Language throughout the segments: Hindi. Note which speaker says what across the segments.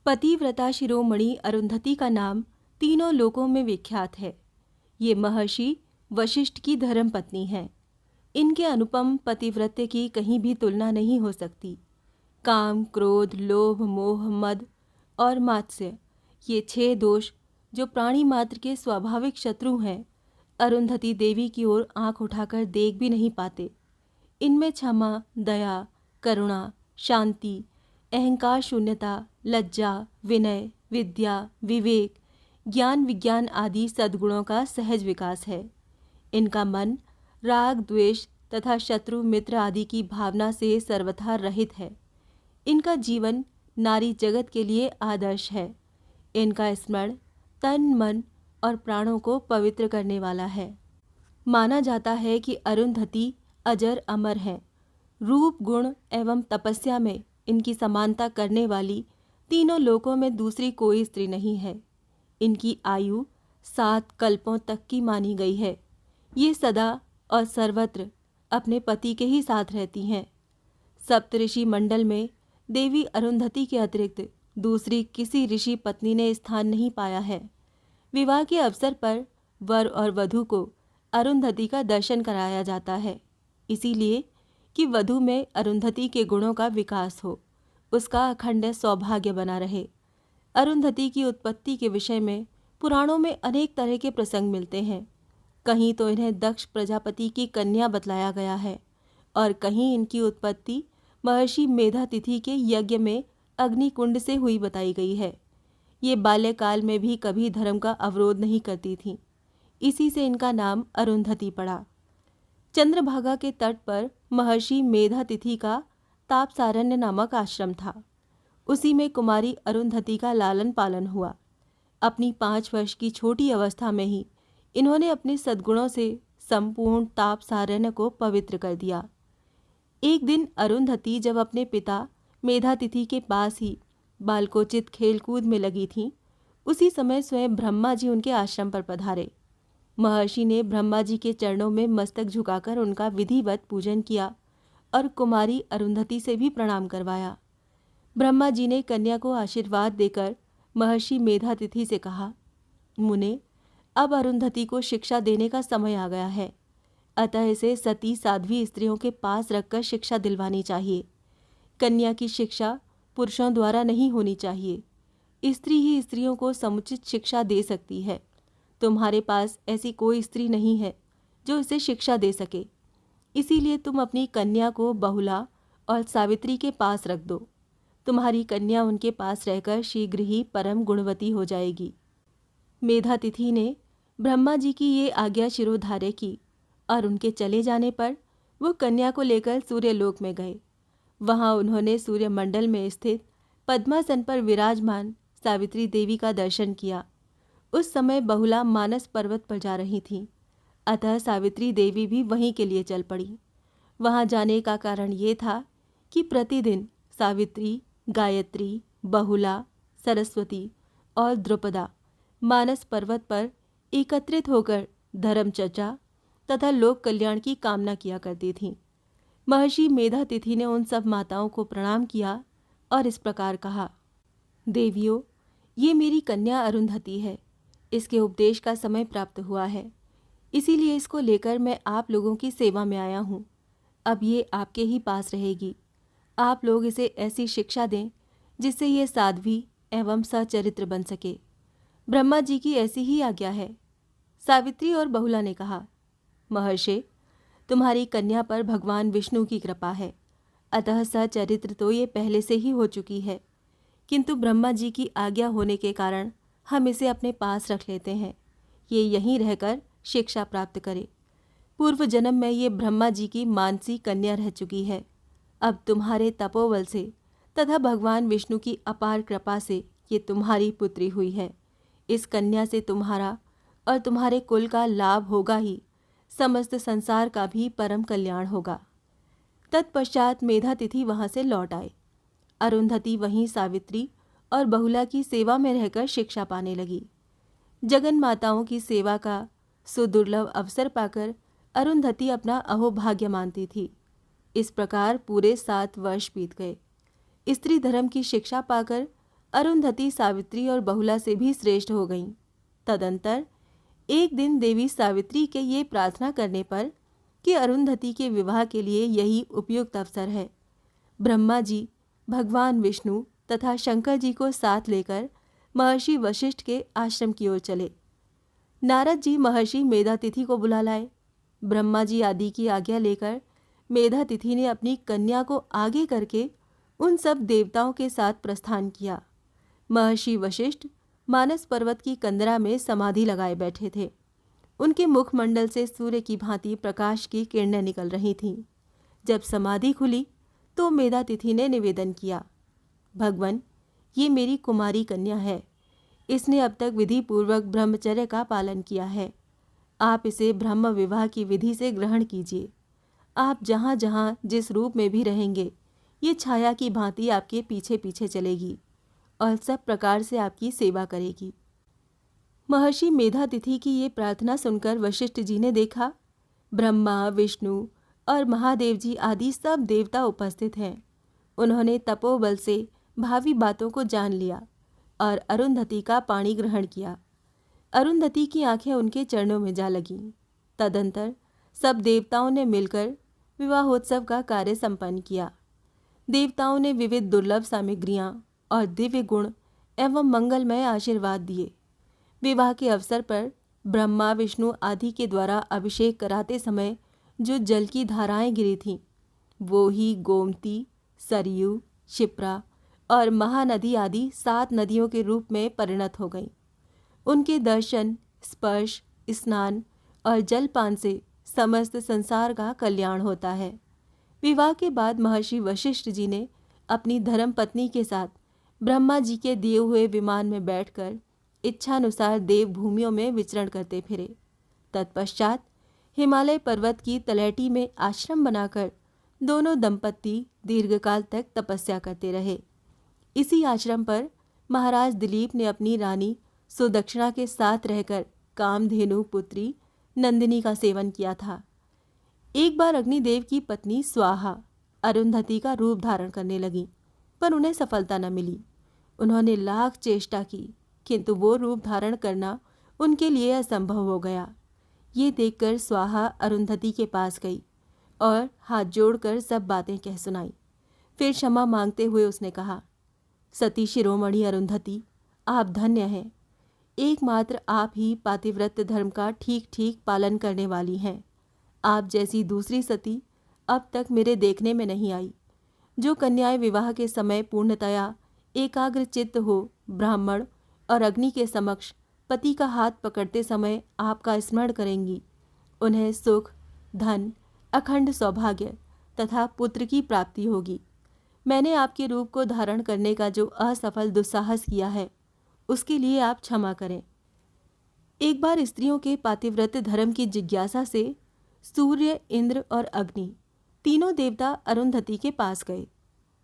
Speaker 1: पतिव्रता शिरोमणि अरुंधति का नाम तीनों लोकों में विख्यात है। ये महर्षि वशिष्ठ की धर्मपत्नी हैं। इनके अनुपम पतिव्रत्य की कहीं भी तुलना नहीं हो सकती। काम, क्रोध, लोभ, मोह, मद और मात्सर्य, ये 6 दोष जो प्राणी मात्र के स्वाभाविक शत्रु हैं, अरुंधति देवी की ओर आंख उठाकर देख भी नहीं पाते। इनमें क्षमा, दया, करुणा, शांति, अहंकार शून्यता, लज्जा, विनय, विद्या, विवेक, ज्ञान, विज्ञान आदि सद्गुणों का सहज विकास है। इनका मन राग, द्वेष तथा शत्रु मित्र आदि की भावना से सर्वथा रहित है। इनका जीवन नारी जगत के लिए आदर्श है। इनका स्मरण तन, मन और प्राणों को पवित्र करने वाला है। माना जाता है कि अरुंधति अजर अमर हैं। रूप, गुण एवं तपस्या में इनकी समानता करने वाली तीनों लोकों में दूसरी कोई स्त्री नहीं है। इनकी आयु 7 कल्पों तक की मानी गई है। ये सदा और सर्वत्र अपने पति के ही साथ रहती हैं। सप्तऋषि मंडल में देवी अरुंधति के अतिरिक्त दूसरी किसी ऋषि पत्नी ने स्थान नहीं पाया है। विवाह के अवसर पर वर और वधू को अरुंधति का दर्शन कराया जाता है, इसीलिए कि वधू में अरुंधति के गुणों का विकास हो, उसका अखंड सौभाग्य बना रहे। अरुंधति की उत्पत्ति के विषय में पुराणों में अनेक तरह के प्रसंग मिलते हैं। कहीं तो इन्हें दक्ष प्रजापति की कन्या बतलाया गया है और कहीं इनकी उत्पत्ति महर्षि मेधातिथि के यज्ञ में अग्निकुंड से हुई बताई गई है। ये बाल्यकाल में भी कभी धर्म का अवरोध नहीं करती थीं। इसी से इनका नाम अरुंधति पड़ा। चंद्रभागा के तट पर महर्षि मेधातिथि का तापसारण्य नामक आश्रम था। उसी में कुमारी अरुंधति का लालन पालन हुआ। अपनी 5 वर्ष की छोटी अवस्था में ही इन्होंने अपने सद्गुणों से संपूर्ण तापसारण्य को पवित्र कर दिया। एक दिन अरुंधति जब अपने पिता मेधातिथि के पास ही बालकोचित खेलकूद में लगी थीं, उसी समय स्वयं ब्रह्मा जी उनके आश्रम पर पधारे। महर्षि ने ब्रह्मा जी के चरणों में मस्तक झुकाकर उनका विधिवत पूजन किया और कुमारी अरुंधति से भी प्रणाम करवाया। ब्रह्मा जी ने कन्या को आशीर्वाद देकर महर्षि मेधातिथि से कहा, मुने, अब अरुंधति को शिक्षा देने का समय आ गया है, अतः इसे सती साध्वी स्त्रियों के पास रखकर शिक्षा दिलवानी चाहिए। कन्या की शिक्षा पुरुषों द्वारा नहीं होनी चाहिए। स्त्री ही स्त्रियों को समुचित शिक्षा दे सकती है। तुम्हारे पास ऐसी कोई स्त्री नहीं है जो इसे शिक्षा दे सके, इसीलिए तुम अपनी कन्या को बहुला और सावित्री के पास रख दो। तुम्हारी कन्या उनके पास रहकर शीघ्र ही परम गुणवती हो जाएगी। मेधातिथि ने ब्रह्मा जी की ये आज्ञा शिरोधार्य की और उनके चले जाने पर वो कन्या को लेकर सूर्यलोक में गए। वहाँ उन्होंने सूर्यमंडल में स्थित पद्मासन पर विराजमान सावित्री देवी का दर्शन किया। उस समय बहुला मानस पर्वत पर जा रही थीं, अतः सावित्री देवी भी वहीं के लिए चल पड़ी। वहाँ जाने का कारण ये था कि प्रतिदिन सावित्री, गायत्री, बहुला, सरस्वती और द्रुपदा मानस पर्वत पर एकत्रित होकर धर्म चर्चा तथा लोक कल्याण की कामना किया करती थीं। महर्षि मेधातिथि ने उन सब माताओं को प्रणाम किया और इस प्रकार कहा, देवियों, ये मेरी कन्या अरुंधति है। इसके उपदेश का समय प्राप्त हुआ है, इसीलिए इसको लेकर मैं आप लोगों की सेवा में आया हूँ। अब ये आपके ही पास रहेगी। आप लोग इसे ऐसी शिक्षा दें जिससे ये साध्वी एवं सचरित्र बन सके। ब्रह्मा जी की ऐसी ही आज्ञा है। सावित्री और बहुला ने कहा, महर्षि, तुम्हारी कन्या पर भगवान विष्णु की कृपा है, अतः सचरित्र तो ये पहले से ही हो चुकी है, किंतु ब्रह्मा जी की आज्ञा होने के कारण हम इसे अपने पास रख लेते हैं। ये यहीं रहकर शिक्षा प्राप्त करे। पूर्व जन्म में ये ब्रह्मा जी की मानसी कन्या रह चुकी है। अब तुम्हारे तपोबल से तथा भगवान विष्णु की अपार कृपा से ये तुम्हारी पुत्री हुई है। इस कन्या से तुम्हारा और तुम्हारे कुल का लाभ होगा ही, समस्त संसार का भी परम कल्याण होगा। तत्पश्चात मेधातिथि वहाँ से लौट आए। अरुंधति वहीं सावित्री और बहुला की सेवा में रहकर शिक्षा पाने लगी। जगन माताओं की सेवा का सुदुर्लभ अवसर पाकर अरुंधति अपना अहोभाग्य मानती थी। इस प्रकार पूरे 7 वर्ष बीत गए। स्त्री धर्म की शिक्षा पाकर अरुंधति सावित्री और बहुला से भी श्रेष्ठ हो गईं। तदंतर एक दिन देवी सावित्री के ये प्रार्थना करने पर कि अरुंधति के विवाह के लिए यही उपयुक्त अवसर है, ब्रह्मा जी, भगवान विष्णु तथा शंकर जी को साथ लेकर महर्षि वशिष्ठ के आश्रम की ओर चले। नारद जी महर्षि मेधातिथि को बुला लाए। ब्रह्मा जी आदि की आज्ञा लेकर मेधातिथि ने अपनी कन्या को आगे करके उन सब देवताओं के साथ प्रस्थान किया। महर्षि वशिष्ठ मानस पर्वत की कंदरा में समाधि लगाए बैठे थे। उनके मुखमंडल से सूर्य की भांति प्रकाश की किरणें निकल रही थीं। जब समाधि खुली तो मेधातिथि ने निवेदन किया, भगवन, ये मेरी कुमारी कन्या है। इसने अब तक विधि पूर्वक ब्रह्मचर्य का पालन किया है। आप इसे ब्रह्म विवाह की विधि से ग्रहण कीजिए। आप जहाँ जहाँ जिस रूप में भी रहेंगे, ये छाया की भांति आपके पीछे पीछे चलेगी और सब प्रकार से आपकी सेवा करेगी। महर्षि मेधातिथि की ये प्रार्थना सुनकर वशिष्ठ जी ने देखा, ब्रह्मा, विष्णु और महादेव जी आदि सब देवता उपस्थित हैं। उन्होंने तपोबल से भावी बातों को जान लिया और अरुंधति का पाणी ग्रहण किया। अरुंधति की आंखें उनके चरणों में जा लगीं। तदंतर सब देवताओं ने मिलकर विवाहोत्सव का कार्य संपन्न किया। देवताओं ने विविध दुर्लभ सामग्रियां और दिव्य गुण एवं मंगलमय आशीर्वाद दिए। विवाह के अवसर पर ब्रह्मा, विष्णु आदि के द्वारा अभिषेक कराते समय जो जल की धाराएं गिरी थीं, वो ही गोमती, सरयू, क्षिप्रा और महानदी आदि 7 नदियों के रूप में परिणत हो गईं। उनके दर्शन, स्पर्श, स्नान और जलपान से समस्त संसार का कल्याण होता है। विवाह के बाद महर्षि वशिष्ठ जी ने अपनी धर्मपत्नी के साथ ब्रह्मा जी के दिए हुए विमान में बैठकर इच्छानुसार देवभूमियों में विचरण करते फिरे। तत्पश्चात हिमालय पर्वत की तलहटी में आश्रम बनाकर दोनों दंपत्ति दीर्घकाल तक तपस्या करते रहे। इसी आश्रम पर महाराज दिलीप ने अपनी रानी सुदक्षिणा के साथ रहकर कामधेनु पुत्री नंदिनी का सेवन किया था। एक बार अग्निदेव की पत्नी स्वाहा अरुंधति का रूप धारण करने लगी, पर उन्हें सफलता न मिली। उन्होंने लाख चेष्टा की, किंतु वो रूप धारण करना उनके लिए असंभव हो गया। ये देखकर स्वाहा अरुंधति के पास गई और हाथ जोड़कर सब बातें कह सुनाई। फिर क्षमा मांगते हुए उसने कहा, सती शिरोमणि अरुंधति, आप धन्य हैं। एकमात्र आप ही पातिव्रत्य धर्म का ठीक ठीक पालन करने वाली हैं। आप जैसी दूसरी सती अब तक मेरे देखने में नहीं आई। जो कन्याएं विवाह के समय पूर्णतया एकाग्र चित्त हो ब्राह्मण और अग्नि के समक्ष पति का हाथ पकड़ते समय आपका स्मरण करेंगी, उन्हें सुख, धन, अखंड सौभाग्य तथा पुत्र की प्राप्ति होगी। मैंने आपके रूप को धारण करने का जो असफल दुस्साहस किया है, उसके लिए आप क्षमा करें। एक बार स्त्रियों के पातिव्रत्य धर्म की जिज्ञासा से सूर्य, इंद्र और अग्नि तीनों देवता अरुंधति के पास गए।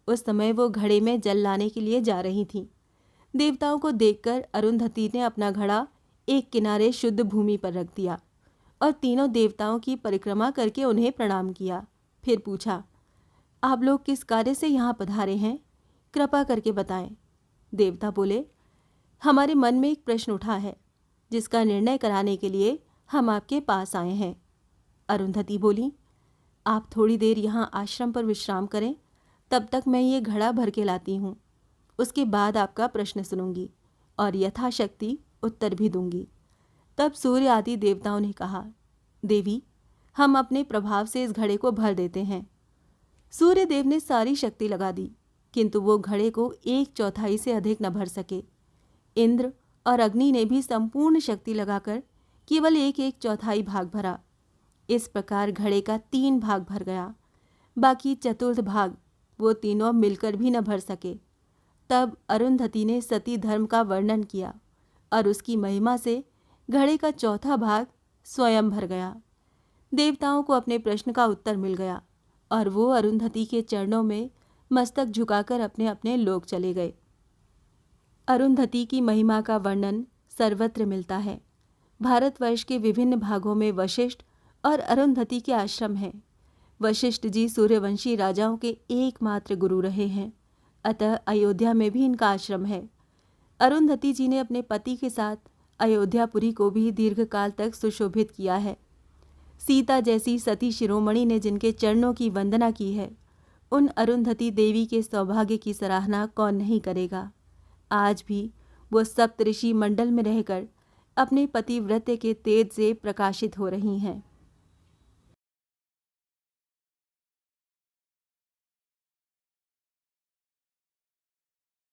Speaker 1: उस समय वो घड़े में जल लाने के लिए जा रही थीं। देवताओं को देखकर अरुंधति ने अपना घड़ा एक किनारे शुद्ध भूमि पर रख दिया और तीनों देवताओं की परिक्रमा करके उन्हें प्रणाम किया। फिर पूछा, आप लोग किस कार्य से यहाँ पधारे हैं? कृपा करके बताएं। देवता बोले, हमारे मन में एक प्रश्न उठा है, जिसका निर्णय कराने के लिए हम आपके पास आए हैं। अरुंधति बोली, आप थोड़ी देर यहाँ आश्रम पर विश्राम करें, तब तक मैं ये घड़ा भर के लाती हूँ। उसके बाद आपका प्रश्न सुनूंगी और यथाशक्ति उत्तर भी दूंगी। तब सूर्य आदि देवताओं ने कहा, देवी, हम अपने प्रभाव से इस घड़े को भर देते हैं। सूर्य देव ने सारी शक्ति लगा दी, किंतु वो घड़े को 1/4 से अधिक न भर सके। इंद्र और अग्नि ने भी संपूर्ण शक्ति लगाकर केवल 1/4 भाग भरा। इस प्रकार घड़े का 3 भाग भर गया। बाकी चतुर्थ भाग वो तीनों मिलकर भी न भर सके। तब अरुंधति ने सती धर्म का वर्णन किया और उसकी महिमा से घड़े का 4था भाग स्वयं भर गया। देवताओं को अपने प्रश्न का उत्तर मिल गया और वो अरुंधति के चरणों में मस्तक झुकाकर अपने अपने लोक चले गए। अरुंधति की महिमा का वर्णन सर्वत्र मिलता है। भारतवर्ष के विभिन्न भागों में वशिष्ठ और अरुंधति के आश्रम हैं। वशिष्ठ जी सूर्यवंशी राजाओं के एकमात्र गुरु रहे हैं, अतः अयोध्या में भी इनका आश्रम है अरुंधति जी ने अपने पति के साथ अयोध्यापुरी को भी दीर्घकाल तक सुशोभित किया है। सीता जैसी सती शिरोमणि ने जिनके चरणों की वंदना की है, उन अरुंधति देवी के सौभाग्य की सराहना कौन नहीं करेगा। आज भी वो सप्तऋषि मंडल में रहकर अपने पतिव्रत्य के तेज से प्रकाशित हो रही हैं।